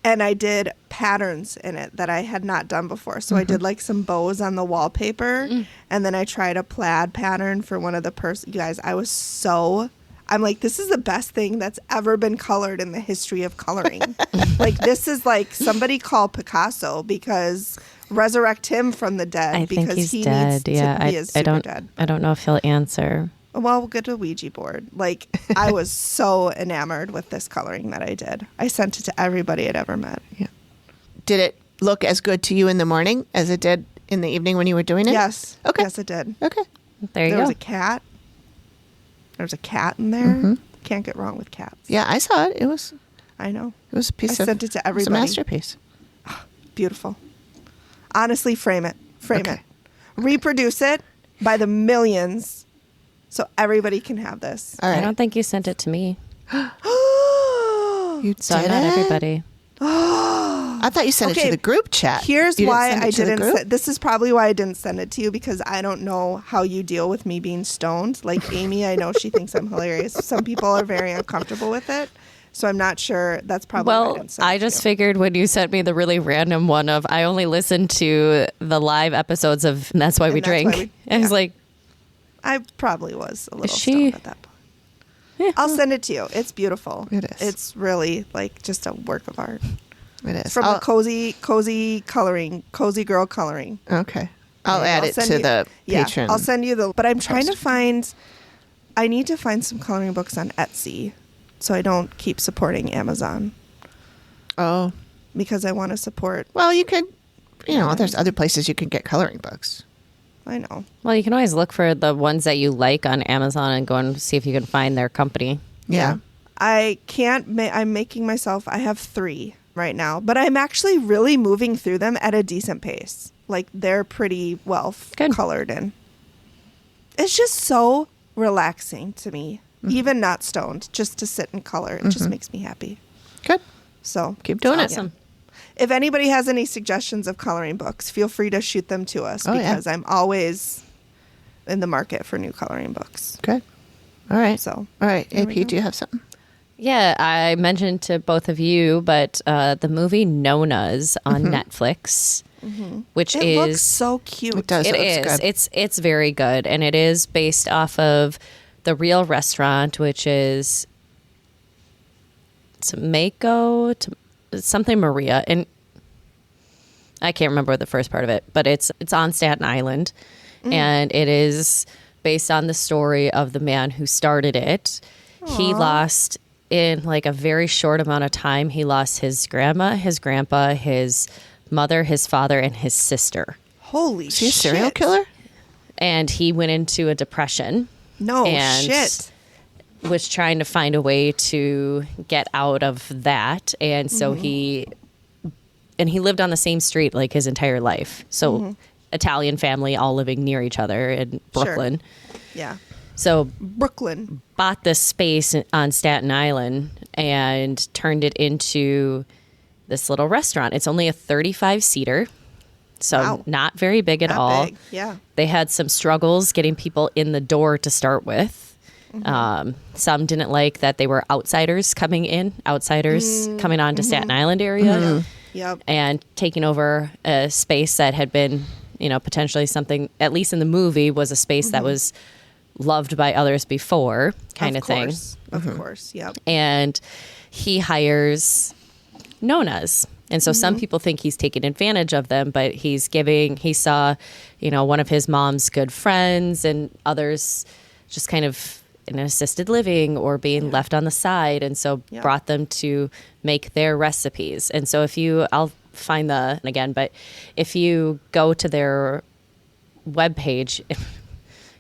And I did patterns in it that I had not done before. So I did like some bows on the wallpaper. And then I tried a plaid pattern for one of the you guys, I'm like, this is the best thing that's ever been colored in the history of coloring. Like, this is like somebody call Picasso because resurrect him from the dead. I because think he's he dead. Needs Yeah, to, he is super dead. I don't know if he'll answer. Well, we'll get a Ouija board. Like, I was so enamored with this coloring that I did. I sent it to everybody I'd ever met. Yeah. Did it look as good to you in the morning as it did in the evening when you were doing it? Yes. Okay. Yes, it did. Okay. There you There go. was a cat. There was a cat in there. Can't get wrong with cats. Yeah, I saw it. It was I know. a piece I of sent it to It's a everybody. masterpiece. Beautiful. Honestly, frame it. Frame Okay. it. Reproduce it by the millions so everybody can have this. All right. I don't think you sent it to me. You So I'm did not it? everybody. I thought you sent it Okay, to the group chat. Here's You why send it I to the didn't. group? This is probably why I didn't send it to you because I don't know how you deal with me being stoned. Like Amy, I know she thinks I'm hilarious. Some people are very uncomfortable with it, so I'm not sure. That's probably why I Well, didn't send I it to just you. figured when you sent me the really random one of I only listened to the live episodes of and That's Why We And That's Drink. Why We- And I was yeah. like, I probably was a little she- stoned at that point. yeah. I'll send it to you. It's beautiful. It is. It's really like just a work of art. It is. It's from the cozy coloring, cozy girl coloring. Okay. I'll Yeah, add I'll it send to you- the Yeah, Patreon. I'll send you the. But I'm trying to post. find. I need to find some coloring books on Etsy, so I don't keep supporting Amazon Oh. because I want to support. Well, you could, there's other places you can get coloring books. I know. well, you can always look for the ones that you like on Amazon and go and see if you can find their company. Yeah. I can't. I'm making myself. I have 3 right now, but I'm actually really moving through them at a decent pace. Like they're pretty well Good. colored in. It's just so relaxing to me, even not stoned, just to sit and color. It just makes me happy. Good. So Keep doing it. Awesome. if anybody has any suggestions of coloring books, feel free to shoot them to us Oh, yeah. because I'm always in the market for new coloring books. Good. All right. So, All right. there we AP, go. do you have something? Yeah, I mentioned to both of you, but the movie Nona's on Netflix, which It is looks so cute. It does. It looks is. good. It's very good, and it is based off of the real restaurant, which is Tomako, something Maria, and I can't remember the first part of it, but it's on Staten Island, and it is based on the story of the man who started it. He lost in like a very short amount of time. He lost his grandma, his grandpa, his mother, his father, and his sister. Holy Is he a shit. serial killer? And he went into a depression. No and shit. was trying to find a way to get out of that. And so he lived on the same street like his entire life. So Italian family all living near each other in Sure. Brooklyn. Yeah. So Brooklyn. bought this space on Staten Island and turned it into this little restaurant. It's only a 35-seater. So Wow. not very big at Not all. big. Yeah. They had some struggles getting people in the door to start with. Some didn't like that they were outsiders coming on to Staten Island area Yep. and taking over a space that had been, potentially something, at least in the movie, was a space that was loved by others before kind of thing. Of course. Yep. And he hires Nonas. And so some people think he's taking advantage of them, but he saw, one of his mom's good friends and others just kind of in assisted living or being left on the side. And so brought them to make their recipes. And so I'll find but if you go to their webpage,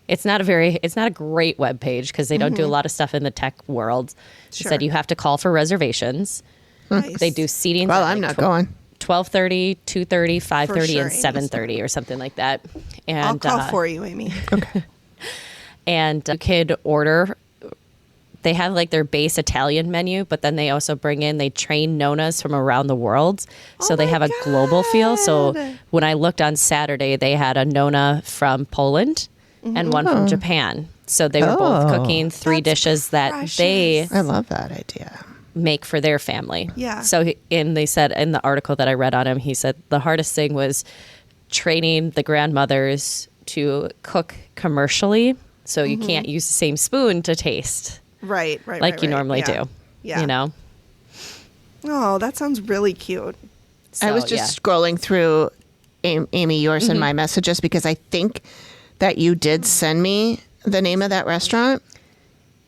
it's not a great webpage because they don't do a lot of stuff in the tech world. Sure. Said you have to call for reservations. Nice. They do seating. Well, I'm not going. 12:30, 2:30, 5:30, sure, and Amy's 7:30 or something like that. And I'll call for you, Amy. and you could order. They have like their base Italian menu, but then they also they train Nonas from around the world. So they my have a global feel. So God. when I looked on Saturday, they had a Nona from Poland and one from Japan. So they were both cooking 3 That's dishes that precious. they I love that idea. make for their family. Yeah. So, they said in the article that I read on him, he said the hardest thing was training the grandmothers to cook commercially. So you can't use the same spoon to taste Right. like you normally do. Yeah. You know? Oh, that sounds really cute. I was So, just scrolling through Amy, yours and my messages because I think that you did send me the name of that restaurant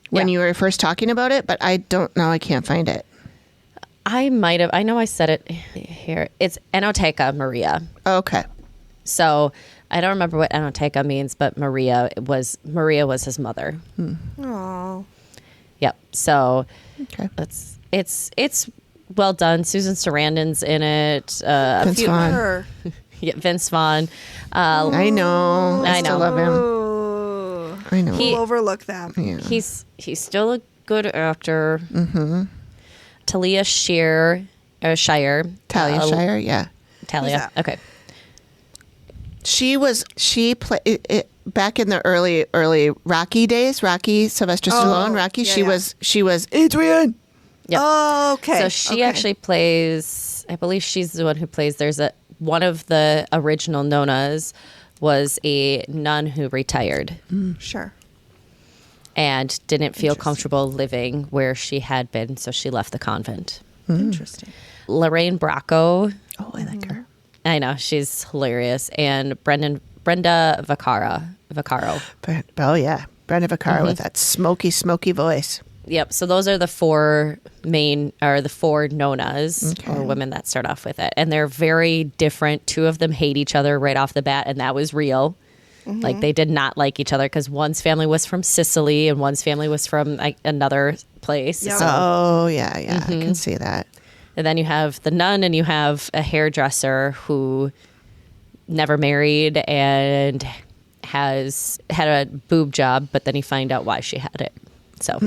when Yeah. you were first talking about it, but I don't know. I can't find it. I might have. I know I said it here. It's Enoteca Maria. Okay. So I don't remember what Enoteca means, but Maria was his mother. Oh. Yep. So Okay. it's well done. Susan Sarandon's in it. Vince Vaughn. Her. Yeah, Vince Vaun. I know. I I still know. love him. Oh. I know. We'll overlook that. Yeah. He's still a good actor. Mm-hmm. Talia Shire. Talia Shire, yeah. Talia. that? Okay. She played it back in the early Rocky days, Sylvester Stallone, Rocky. yeah, She was Adrian. Yep. Oh, okay. So she Okay. actually plays, I believe she's the one who plays, one of the original Nonas was a nun who retired Sure. and didn't feel comfortable living where she had been, so she left the convent. Interesting. Lorraine Bracco, Oh, I like her. I know, she's hilarious, and Brenda Vaccaro. Oh yeah, Brenda Vaccaro with that smoky voice. Yep. So those are the four Nonas or women that start off with it. And they're very different. Two of them hate each other right off the bat. And that was real. Like they did not like each other because one's family was from Sicily and one's family was from another place. Yep. So, Oh yeah, I can see that. and then you have the nun and you have a hairdresser who never married and has had a boob job, but then you find out why she had it. So...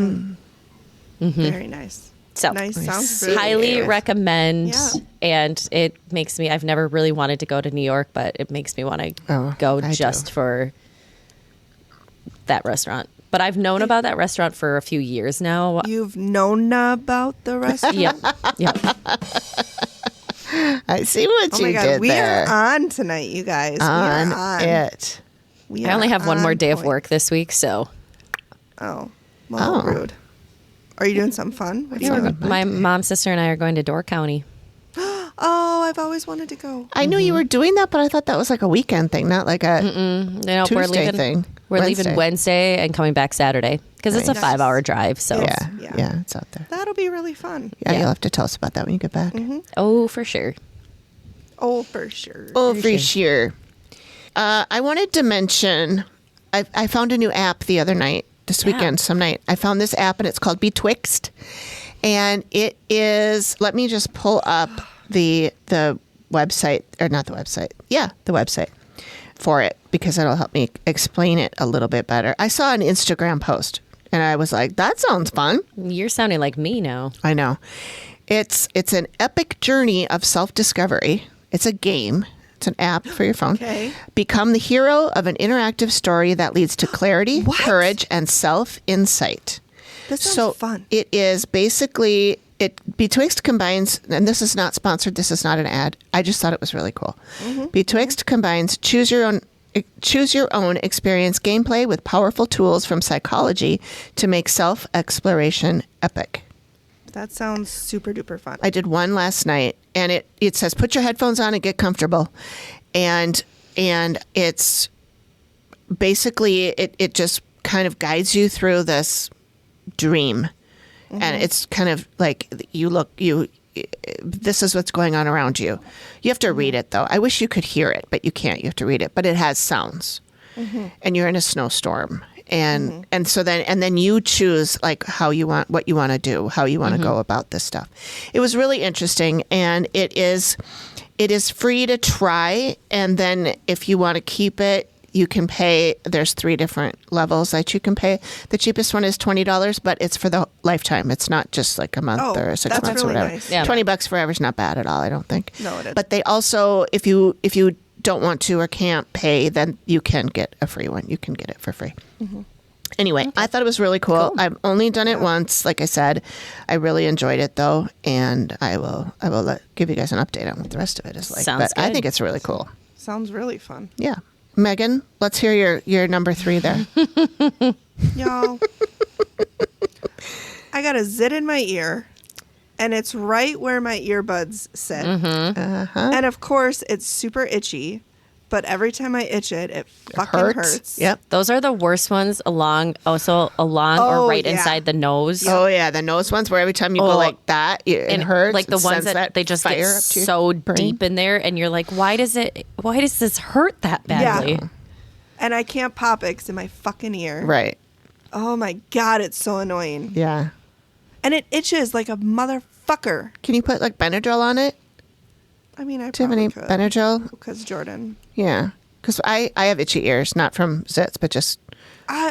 Very nice. So Nice. Sounds really highly good. recommend, Yeah. and it makes me. I've never really wanted to go to New York, but it makes me want to go I just do. for that restaurant. But I've known about that restaurant for a few years now. You've known about the restaurant? Yep, yep. I see what Oh you my God. did We there. are on tonight, you guys. on we are on. it. We I only are have one more on day of point. work this week, so Oh. Well, rude. Are you doing something fun? What are you doing? my mom, sister, and I are going to Door County. Oh, I've always wanted to go. I knew you were doing that, but I thought that was like a weekend thing, not like a No, Tuesday we're leaving. thing. We're leaving Wednesday and coming back Saturday because it's a Nice. 5-hour drive. So Yeah. Yeah, it's out there. That'll be really fun. Yeah, Yeah. you'll have to tell us about that when you get back. oh, for sure. Oh, for sure. Oh, for sure. I wanted to mention, I found a new app the other night, this weekend, some night. I found this app and it's called Betwixt. And it is, let me just pull up the website, or not the website. Yeah, the website for it because it'll help me explain it a little bit better. I saw an Instagram post and I was like, that sounds fun. You're sounding like me now. I know. It's an epic journey of self-discovery. It's a game. It's an app for your phone. Okay. Become the hero of an interactive story that leads to clarity, What? courage, and self-insight. This sounds fun. It is basically, Betwixt combines, and this is not sponsored, this is not an ad. I just thought it was really cool. Betwixt combines choose your own experience gameplay with powerful tools from psychology to make self-exploration epic. That sounds super duper fun. I did one last night, and it says put your headphones on and get comfortable, and it's basically it just kind of guides you through this dream, and it's kind of like this is what's going on around you. You have to read it though. I wish you could hear it, but you can't. You have to read it, but it has sounds, and you're in a snowstorm. And so then you choose like what you want to do, how you want to go about this stuff. It was really interesting, and it is free to try. And then if you want to keep it, you can pay. There's 3 different levels that you can pay. The cheapest one is $20, but it's for the lifetime. It's not just like a month or 6 that's months really or whatever. nice. Yeah. $20 forever is not bad at all. I don't think. No, it isn't. But they also, if you don't want to or can't pay, then you can get a free one. You can get it for free. Anyway, I thought it was really cool. I've only done it once. Like I said, I really enjoyed it though, and I will give you guys an update on what the rest of it is like. Sounds but I good. think it's really cool. Sounds really fun. Yeah. Megan, let's hear your number 3 there. Y'all, I got a zit in my ear, and it's right where my earbuds sit. And of course, it's super itchy, but every time I itch it, it fucking hurts. Yep. Those are the worst ones along or right inside the nose. Oh yeah, the nose ones where every time you go like that, it hurts. Like the It ones sends that they just get fire up to your so brain. deep in there, and you're like, why does this hurt that badly? Yeah. And I can't pop it 'cause in my fucking ear. Right. Oh my God, it's so annoying. Yeah. And it itches like a motherfucker. Can you put like Benadryl on it? I mean, I Do you have any probably could. Benadryl? Because Jordan. Yeah. Because I have itchy ears, not from zits, but just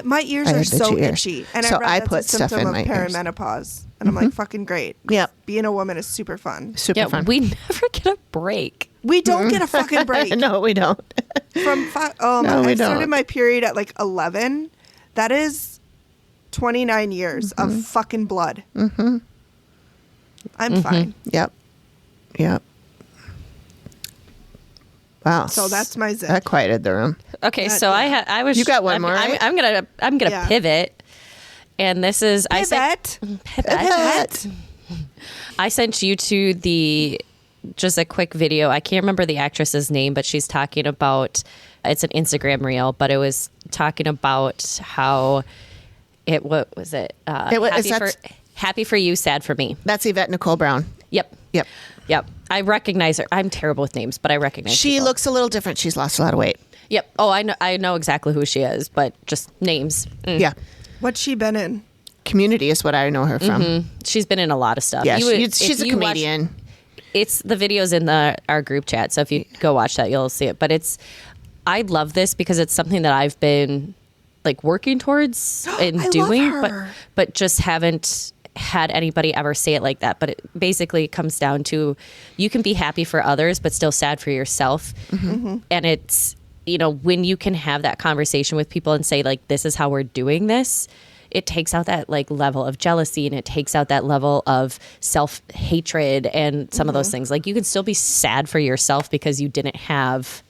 My ears I are have so itchy ears. itchy. And So I read I that's put a stuff symptom in my of ears. perimenopause. And I'm like, fucking great. Yep. Being a woman is super fun. super Yeah, fun. we never get a break. We don't get a fucking break. No, we don't. Oh No, my! we I started don't. my period at like 11. That is 29 years of fucking blood. Mm-hmm. I'm fine. Yep. Wow. So that's my zit. That quieted the room. Okay, That- so yeah. I was. You got one more, right? I'm gonna Yeah. pivot, and this is Pivot. I sent you to just a quick video. I can't remember the actress's name, but she's talking about, it's an Instagram reel, but it was talking about how what was it? Happy for you, sad for me. That's Yvette Nicole Brown. Yep. I recognize her. I'm terrible with names, but I recognize She people. looks a little different. She's lost a lot of weight. Yep. Oh, I know exactly who she is, but just names. Yeah. What's she been in? Community is what I know her from. She's been in a lot of stuff. Yeah, if she's a you watch- comedian. it's the videos in our group chat, so if you go watch that, you'll see it. But I love this because it's something that I've been like working towards and I doing, love her. but just haven't had anybody ever say it like that. But it basically comes down to, you can be happy for others but still sad for yourself. And it's, when you can have that conversation with people and say like, this is how we're doing this, it takes out that like level of jealousy, and it takes out that level of self-hatred and some of those things. Like, you can still be sad for yourself because you didn't have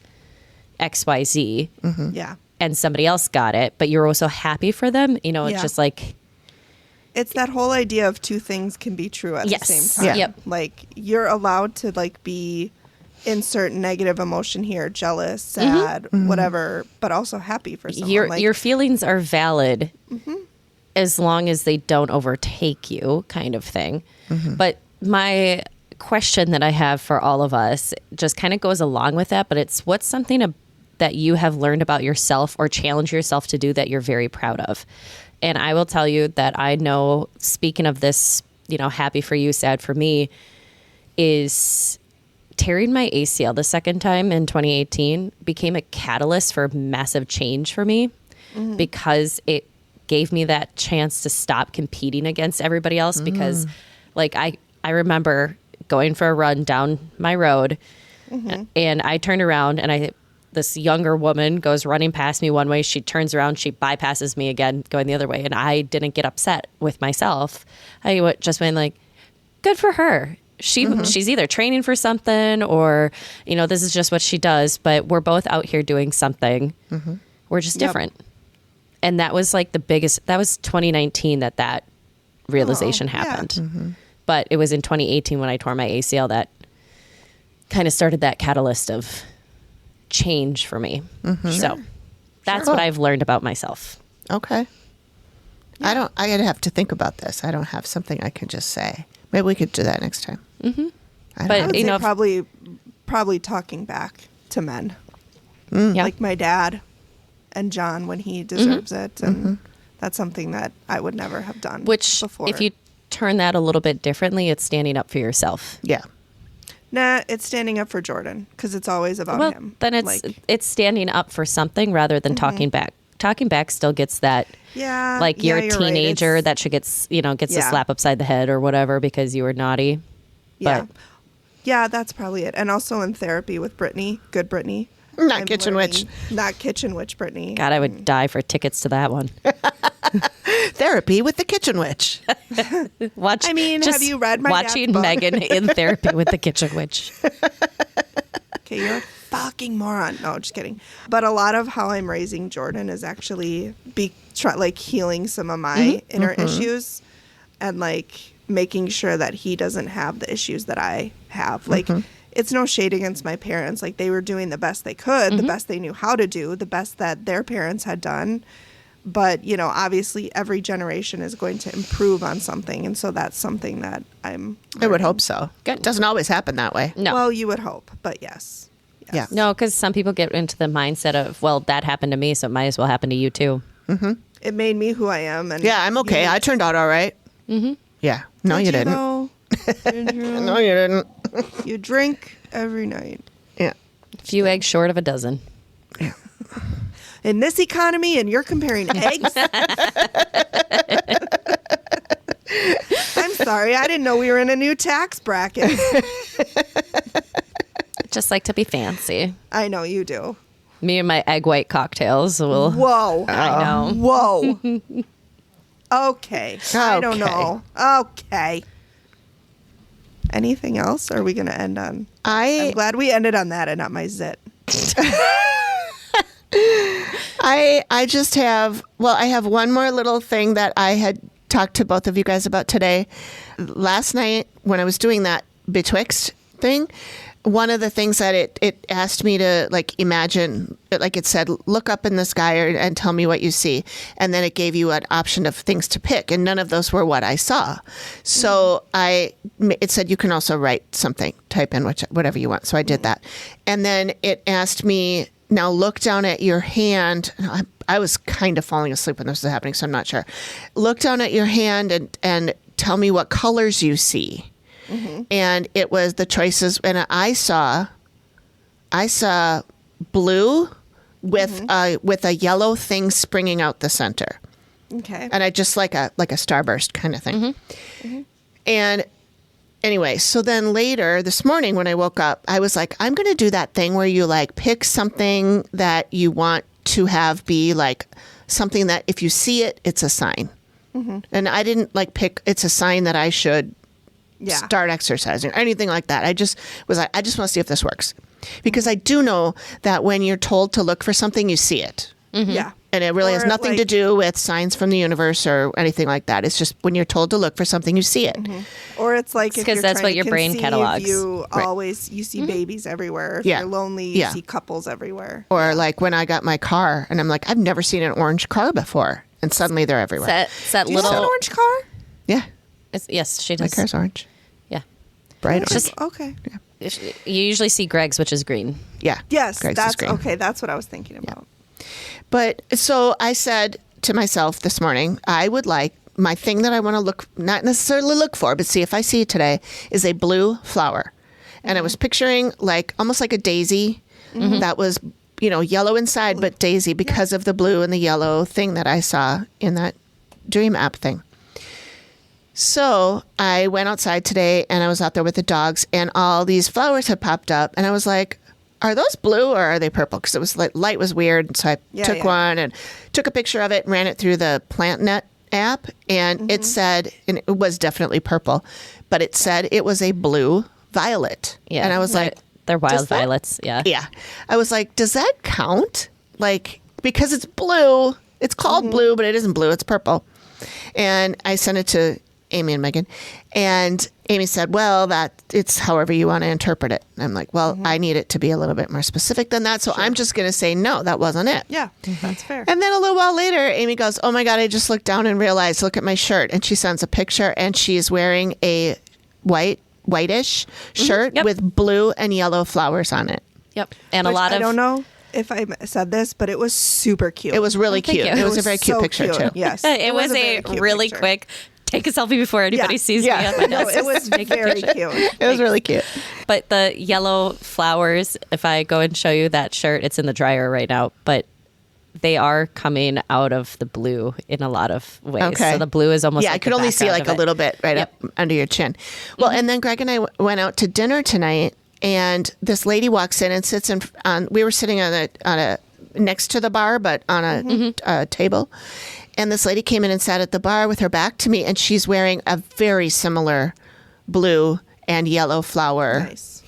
XYZ Yeah. and somebody else got it, but you're also happy for them. It's Yeah. just like, It's that whole idea of two things can be true at Yes. the same time. Yeah. Yep. Like, you're allowed to like be insert negative emotion here, jealous, sad, whatever, but also happy for someone. your feelings are valid as long as they don't overtake you, kind of thing. But my question that I have for all of us just kind of goes along with that, but it's, what's something that you have learned about yourself or challenge yourself to do that you're very proud of? And I will tell you that I know, speaking of this, happy for you, sad for me, is tearing my ACL the second time in 2018 became a catalyst for massive change for me, because it gave me that chance to stop competing against everybody else. Because like, I remember going for a run down my road, and I turned around, and this younger woman goes running past me one way. She turns around, she bypasses me again, going the other way. And I didn't get upset with myself. I just went like, good for her. She's either training for something, or, this is just what she does, but we're both out here doing something. We're just different. And that was like that was 2019 that realization happened. But it was in 2018 when I tore my ACL that kind of started that catalyst of change for me. So that's what I've learned about myself. Okay. I gotta have to think about this. I don't have something I can just say. Maybe we could do that next time. But I would say if- probably talking back to men, Yeah. like my dad and John when he deserves it, and that's something that I would never have done. Which, before. if you turn that a little bit differently, it's standing up for yourself. Yeah. Nah, it's standing up for Jordan because it's always about him. Then it's standing up for something rather than talking back. Talking back still gets that, Yeah, like, you're a right. teenager It's- that should gets a Yeah. slap upside the head or whatever because you were naughty. Yeah. But Yeah, that's probably it. And also in therapy with Brittany, good Brittany. Not I'm Kitchen learning- Witch. Not Kitchen Witch Brittany. God, I would die for tickets to that one. Therapy with the Kitchen Witch. Watch. I mean, have you read my dad's watching book? Megan in therapy with the Kitchen Witch? Okay, you're a fucking moron. No, just kidding. But a lot of how I'm raising Jordan is actually healing some of my inner issues and like making sure that he doesn't have the issues that I have. Like, it's no shade against my parents. Like, they were doing the best they could, the best they knew how to do, the best that their parents had done. But, you know, obviously every generation is going to improve on something. And so that's something that I'm I would hope so. It doesn't always happen that way. No. Well, you would hope, but yes. Yeah. No, because some people get into the mindset of, well, that happened to me, so it might as well happen to you too. It made me who I am. And Yeah, I'm okay. I turned out all right. Yeah. No, you didn't. Though? Did you? No, you didn't. You drink every night. Yeah. A few eggs short of a dozen. In this economy, and you're comparing eggs? I'm sorry. I didn't know we were in a new tax bracket. Just like to be fancy. I know you do. Me and my egg white cocktails will. Whoa. I know. Whoa. Okay. I don't know. Okay. Anything else? Or are we going to end on? I'm glad we ended on that and not my zit. I just have, I have one more little thing that I had talked to both of you guys about today. Last night when I was doing that betwixt thing, one of the things that it asked me to like imagine, like it said, look up in the sky and tell me what you see. And then it gave you an option of things to pick. And none of those were what I saw. So it said you can also write something, type in whatever you want. So I did that. And then it asked me, now look down at your hand. I was kind of falling asleep when this was happening, so I'm not sure. Look down at your hand and tell me what colors you see. And it was the choices, and I saw blue with a yellow thing springing out the center. Okay. And I just like a starburst kind of thing. And anyway, so then later this morning when I woke up, I was like, I'm going to do that thing where you like pick something that you want to have be like something that if you see it, it's a sign. And I didn't like pick, it's a sign that I should start exercising or anything like that. I just was like, I just want to see if this works. Because I do know that when you're told to look for something, you see it. Yeah. And it really Or, has nothing to do with signs from the universe or anything like that. It's just when you're told to look for something, you see it. Or it's like if because you're that's trying what your to brain conceive, catalogs. You Right. always you see babies everywhere. If Yeah. you're lonely, you Yeah. see couples everywhere. Or like when I got my car and I'm like, I've never seen an orange car before. And suddenly they're everywhere. It's that Do you have an little. orange car? Yeah. Yes, she My does. car's orange. Yeah. Bright It's orange. just- Okay. You usually see Greg's, which is green. Yeah. Yes, Greg's is that's green. okay. That's what I was thinking about. But so I said to myself this morning, I would like my thing that I want to not necessarily look for, but see if I see it today, is a blue flower. And I was picturing like almost like a daisy that was, yellow inside, but daisy because of the blue and the yellow thing that I saw in that dream app thing. So I went outside today and I was out there with the dogs and all these flowers had popped up and I was like, are those blue or are they purple? Because it was like light was weird. So I took one and took a picture of it and ran it through the PlantNet app and it said, and it was definitely purple, but it said it was a blue violet. Yeah. And I was like, they're wild does that- violets. Yeah. yeah. I was like, does that count? Like, because it's blue, it's called blue, but it isn't blue, it's purple. And I sent it to Amy and Megan. And Amy said, well, that it's however you want to interpret it. And I'm like, well, I need it to be a little bit more specific than that. So I'm just going to say, no, that wasn't it. Yeah, that's fair. And then a little while later, Amy goes, oh my God, I just looked down and realized, look at my shirt. And she sends a picture and she's wearing a whitish shirt Yep. with blue and yellow flowers on it. Yep. And Which a lot of. I don't know if I said this, but it was super cute. It was really thank cute. you. It was a very cute so picture too. Yes, It was a very cute really picture. quick. Take a selfie before anybody Yeah. sees Yeah. me on my No, desk. it was Take a very picture. cute. It was really cute. But the yellow flowers, if I go and show you that shirt, it's in the dryer right now, but they are coming out of the blue in a lot of ways. Okay. So the blue is almost Yeah, like I could the only see background like of a it. little bit right Yep. up under your chin. Well, and then Greg and I went out to dinner tonight, and this lady walks in and sits we were sitting on a next to the bar, but on a table. And this lady came in and sat at the bar with her back to me, and she's wearing a very similar blue and yellow flower Nice.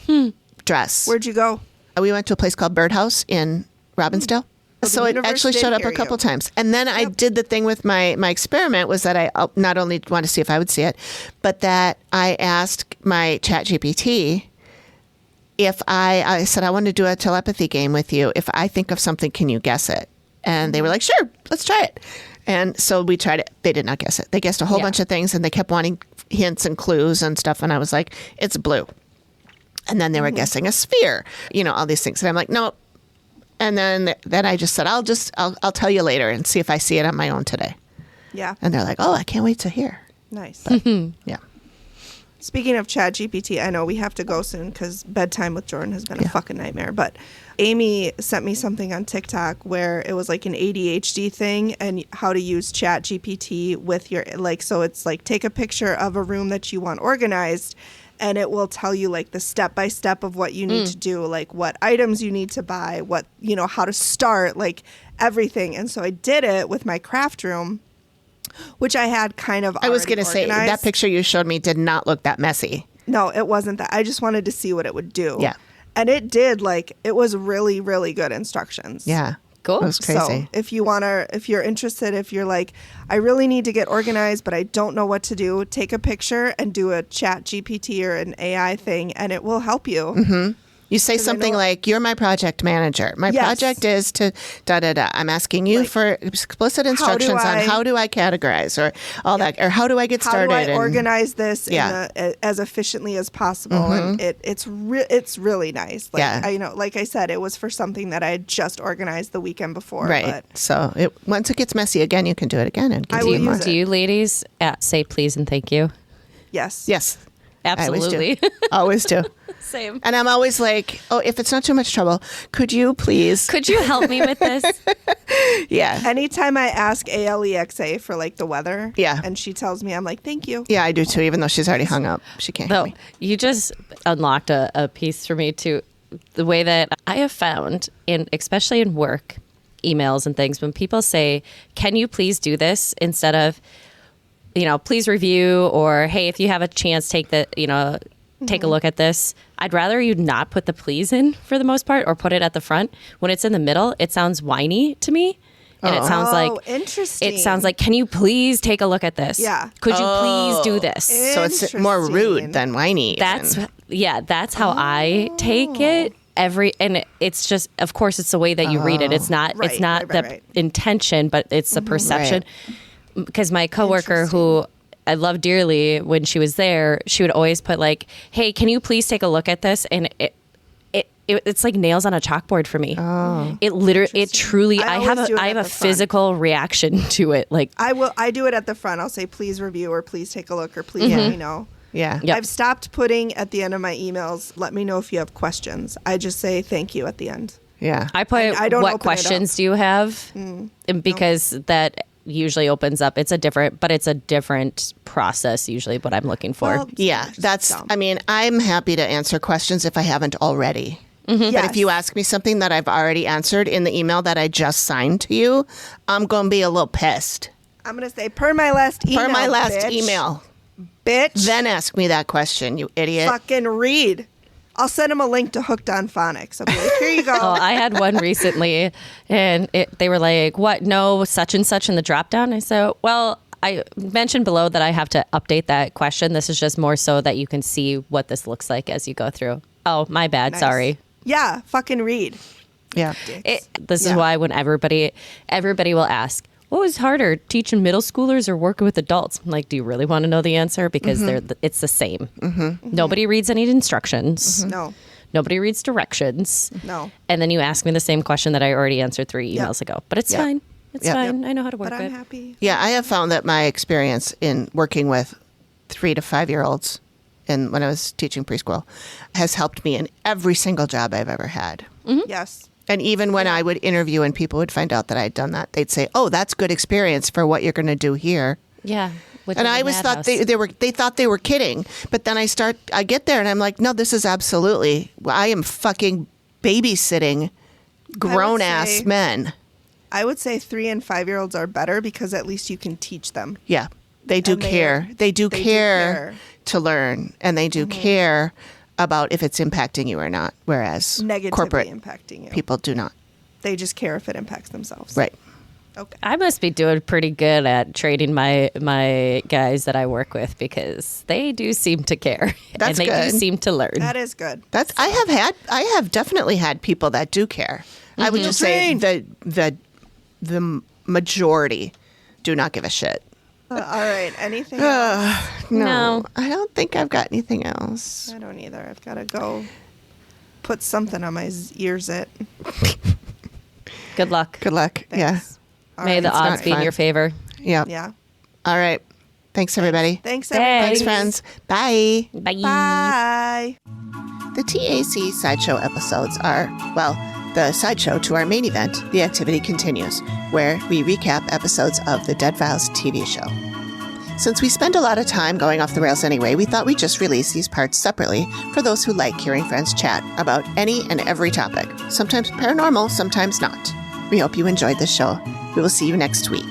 dress. Where'd you go? We went to a place called Birdhouse in Robbinsdale. So it universe actually did showed up hear a couple you. times. And then I did the thing with my experiment was that I not only wanted to see if I would see it, but that I asked my chat GPT if I said, I want to do a telepathy game with you. If I think of something, can you guess it? And they were like, sure, let's try it. And so we tried it. They did not guess it. They guessed a whole bunch of things, and they kept wanting hints and clues and stuff. And I was like, it's blue. And then they were guessing a sphere, all these things. And I'm like, no. And then I just said, I'll tell you later and see if I see it on my own today. Yeah. And they're like, oh, I can't wait to hear. Nice. Yeah. Speaking of ChatGPT, I know we have to go soon because bedtime with Jordan has been a fucking nightmare. But Amy sent me something on TikTok where it was like an ADHD thing and how to use ChatGPT with your, so it's like take a picture of a room that you want organized and it will tell you like the step by step of what you need to do, like what items you need to buy, what, how to start, like everything. And so I did it with my craft room, which I had kind of I was going to say, that organized. picture you showed me did not look that messy. No, it wasn't that. I just wanted to see what it would do. Yeah. And it did, it was really, really good instructions. Yeah. Cool. It was crazy. So if you're interested, if you're like, I really need to get organized, but I don't know what to do, take a picture and do a chat GPT or an AI thing, and it will help you. Mm-hmm. You say something like, you're my project manager. My project is to da-da-da. I'm asking you for explicit instructions on how do I categorize or all that, or how do I get started? How do I organize this as efficiently as possible? And it's really nice. Like I said, it was for something that I had just organized the weekend before. Right. So once it gets messy again, you can do it again. And I will more. use it. Do you ladies say please and thank you? Yes. Yes. Absolutely. Always do. Same. And I'm always like, oh, if it's not too much trouble, could you please? Could you help me with this? Yeah. Anytime I ask Alexa for the weather, Yeah. and she tells me, I'm like, thank you. Yeah, I do too, even though she's already hung up. She can't hear Though me. you just unlocked a piece for me too. The way that I have found, especially in work emails and things, when people say, can you please do this, instead of, please review, or hey, if you have a chance, take a look at this. I'd rather you not put the please in for the most part, or put it at the front. When it's in the middle, it sounds whiny to me. And it sounds like, interesting. It sounds like, can you please take a look at this? Yeah. Could you please do this? So it's more rude than whiny. That's how I take it. It's just, of course, it's the way that you read it. It's not the intention, but it's the perception. Because my coworker, who I love dearly, when she was there, she would always put like, hey, can you please take a look at this? And it's like nails on a chalkboard for me. Oh. It truly, I have a physical reaction to it. Like I do it at the front. I'll say, please review, or please take a look, or please let me know. Yeah. Yep. I've stopped putting at the end of my emails, let me know if you have questions. I just say thank you at the end. Yeah. I put, I don't what questions do you have? And because that usually opens up. It's a different process usually, what I'm looking for. Well, Yeah. I'm happy to answer questions if I haven't already. Yes. But if you ask me something that I've already answered in the email that I just signed to you, I'm going to be a little pissed. I'm going to say, per my last bitch. email. Bitch. Then ask me that question, you idiot. Fucking read. I'll send him a link to Hooked on Phonics. I'll be like, here you go. Oh, I had one recently, and they were like, what? No, such and such in the drop down. I said, well, I mentioned below that I have to update that question. This is just more so that you can see what this looks like as you go through. Oh, my bad. Nice. Sorry. Yeah, fucking read. Yeah. This is why when everybody will ask, what was harder, teaching middle schoolers or working with adults? I'm like, do you really want to know the answer? Because it's the same. Nobody reads any instructions. No. Nobody reads directions. No. And then you ask me the same question that I already answered 3 emails ago. But it's fine. It's fine. I know how to work But I'm it. happy. Yeah, I have found that my experience in working with 3 to 5 year olds and when I was teaching preschool has helped me in every single job I've ever had. Yes. And even when I would interview and people would find out that I'd done that, they'd say, oh, that's good experience for what you're going to do here. Yeah. And I always thought they thought they were kidding. But then I get there and I'm like, no, this is absolutely, I am fucking babysitting grown ass men. I would say 3 and 5-year-olds are better because at least you can teach them. Yeah. They do And care. They do care to learn, and they do care about if it's impacting you or not, whereas Negatively corporate impacting you. people do not. They just care if it impacts themselves. Right. Okay. I must be doing pretty good at training my guys that I work with because they do seem to care. That's and they good. do seem to learn. That is good. I have definitely had people that do care. I would just say the majority do not give a shit. All right. Anything else? No. I don't think I've got anything else. I don't either. I've got to go put something on my ears. Good luck. Good luck. Thanks. All May right. the It's not odds be in fun. your favor. Yeah. Yeah. All right. Thanks, everybody. Thanks, everybody. Thanks, friends. Bye. Bye. Bye. The TAC Sideshow episodes are, well, the sideshow to our main event, The Activity Continues, where we recap episodes of the Dead Files TV show. Since we spend a lot of time going off the rails anyway, we thought we'd just release these parts separately for those who like hearing friends chat about any and every topic, sometimes paranormal, sometimes not. We hope you enjoyed this show. We will see you next week.